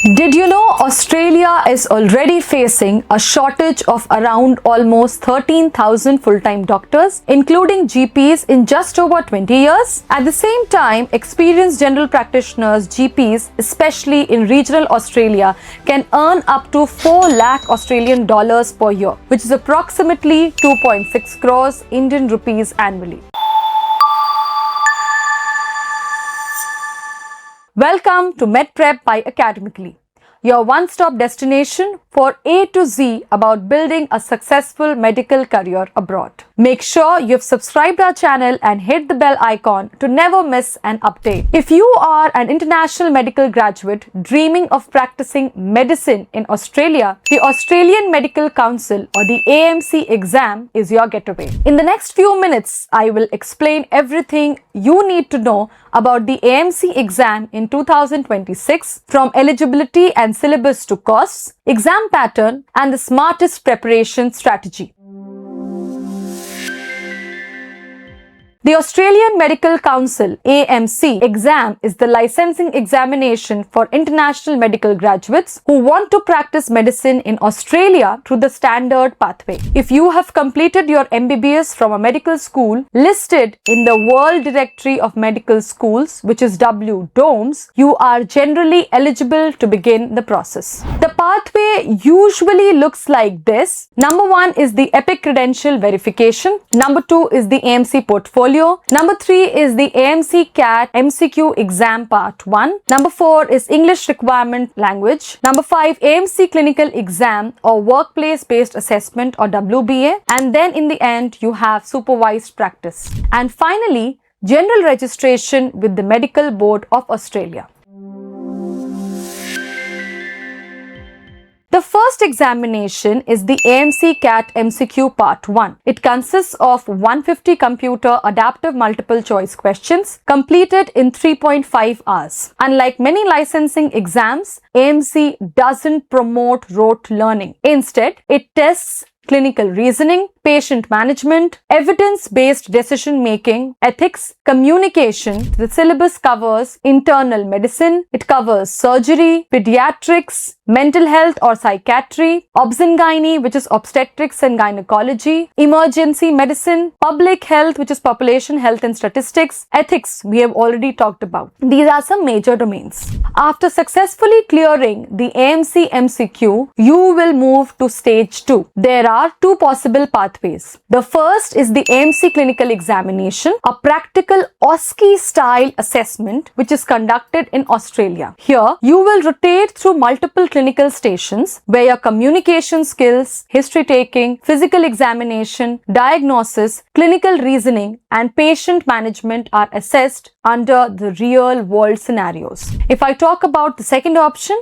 Did you know Australia is already facing a shortage of around almost 13,000 full-time doctors, including GPs, in just over 20 years? At the same time, experienced general practitioners, GPs, especially in regional Australia, can earn up to 4 lakh Australian dollars per year, which is approximately 2.6 crores Indian rupees annually. Welcome to MedPrep by Academically, your one-stop destination for A to Z about building a successful medical career abroad. Make sure you've subscribed our channel and hit the bell icon to never miss an update. If you are an international medical graduate dreaming of practicing medicine in Australia, the Australian Medical Council or the AMC exam is your getaway. In the next few minutes, I will explain everything you need to know about the AMC exam in 2026, from eligibility and syllabus to costs, exam pattern, and the smartest preparation strategy. The Australian Medical Council AMC exam is the licensing examination for international medical graduates who want to practice medicine in Australia through the standard pathway. If you have completed your MBBS from a medical school listed in the World Directory of Medical Schools, which is WDOMS, you are generally eligible to begin the process. The pathway usually looks like this. Number 1 is the EPIC credential verification. Number 2 is the AMC Portfolio. Number 3 is the AMC CAT MCQ exam part 1. Number 4 is English requirement language. Number 5, AMC clinical exam or workplace-based assessment or WBA. And then in the end, you have supervised practice. And finally, general registration with the Medical Board of Australia. The first examination is the AMC CAT MCQ Part 1. It consists of 150 computer adaptive multiple choice questions completed in 3.5 hours. Unlike many licensing exams, AMC doesn't promote rote learning. Instead, it tests clinical reasoning, patient management, evidence-based decision-making, ethics, communication. The syllabus covers internal medicine, it covers surgery, pediatrics, mental health or psychiatry, obs-and-gynae, which is obstetrics and gynecology, emergency medicine, public health, which is population health and statistics, ethics, we have already talked about. These are some major domains. After successfully clearing the AMC MCQ, you will move to stage 2. There are 2 possible pathways. The first is the AMC clinical examination, a practical OSCE-style assessment which is conducted in Australia. Here, you will rotate through multiple clinical stations where your communication skills, history taking, physical examination, diagnosis, clinical reasoning, and patient management are assessed under the real world scenarios. If I talk about the second option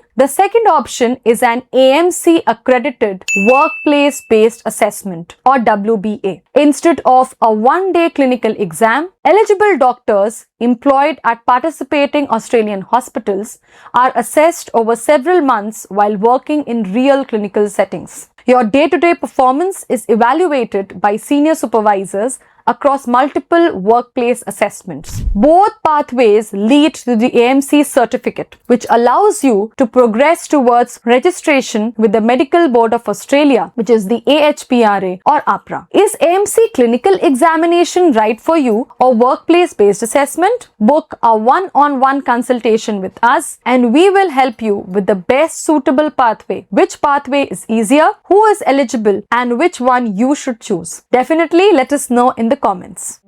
is an AMC accredited workplace-based assessment or WBA. Instead of a one-day clinical exam, eligible doctors employed at participating Australian hospitals are assessed over several months while working in real clinical settings. Your day-to-day performance is evaluated by senior supervisors across multiple workplace assessments. Both pathways lead to the AMC certificate, which allows you to progress towards registration with the Medical Board of Australia, which is the AHPRA or APRA. Is AMC clinical examination right for you or workplace-based assessment? Book a one-on-one consultation with us and we will help you with the best suitable pathway. Which pathway is easier, who is eligible, and which one you should choose. Definitely let us know in the comments.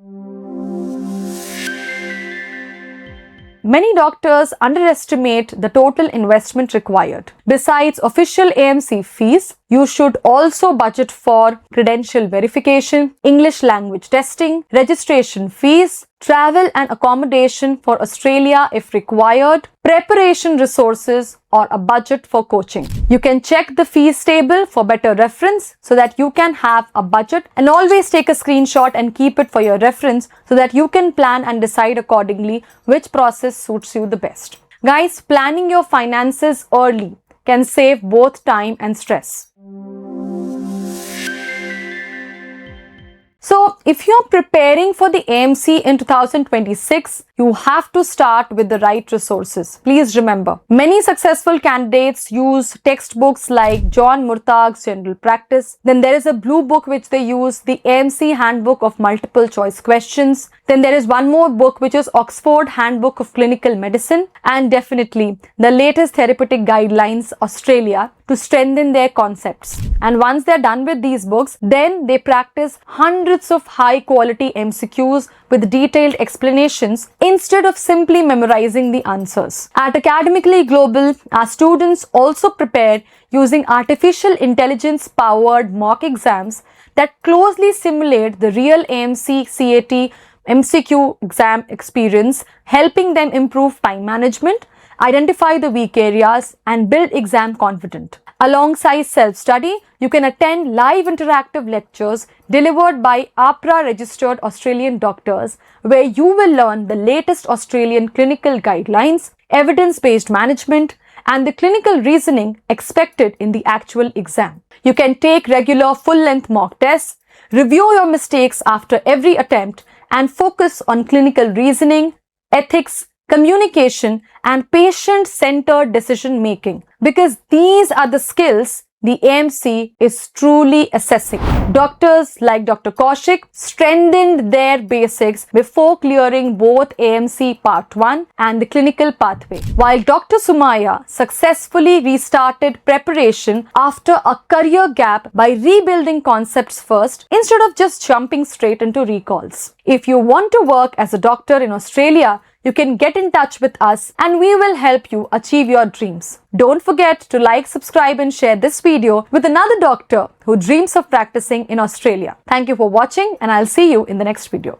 Many doctors underestimate the total investment required. Besides official AMC fees, you should also budget for credential verification, English language testing, registration fees, travel and accommodation for Australia if required, preparation resources, or a budget for coaching. You can check the fees table for better reference so that you can have a budget, and always take a screenshot and keep it for your reference so that you can plan and decide accordingly which process suits you the best. Guys, planning your finances early can save both time and stress. So, if you're preparing for the AMC in 2026, you have to start with the right resources. Please remember, many successful candidates use textbooks like John Murtagh's General Practice. Then there is a blue book which they use, the AMC Handbook of Multiple Choice Questions. Then there is one more book which is Oxford Handbook of Clinical Medicine, and definitely the latest Therapeutic Guidelines Australia to strengthen their concepts. And once they're done with these books, then they practice hundreds of high quality MCQs with detailed explanations instead of simply memorizing the answers. At Academically Global, our students also prepare using artificial intelligence powered mock exams that closely simulate the real AMC CAT MCQ exam experience, helping them improve time management, identify the weak areas, and build exam confidence. Alongside self-study, you can attend live interactive lectures delivered by APRA registered Australian doctors, where you will learn the latest Australian clinical guidelines, evidence-based management, and the clinical reasoning expected in the actual exam. You can take regular full-length mock tests, review your mistakes after every attempt, and focus on clinical reasoning, ethics, communication, and patient-centered decision-making, because these are the skills the AMC is truly assessing. Doctors like Dr. Kaushik strengthened their basics before clearing both AMC Part 1 and the clinical pathway, while Dr. Sumaya successfully restarted preparation after a career gap by rebuilding concepts first instead of just jumping straight into recalls. If you want to work as a doctor in Australia, you can get in touch with us and we will help you achieve your dreams. Don't forget to like, subscribe and share this video with another doctor who dreams of practicing in Australia. Thank you for watching and I'll see you in the next video.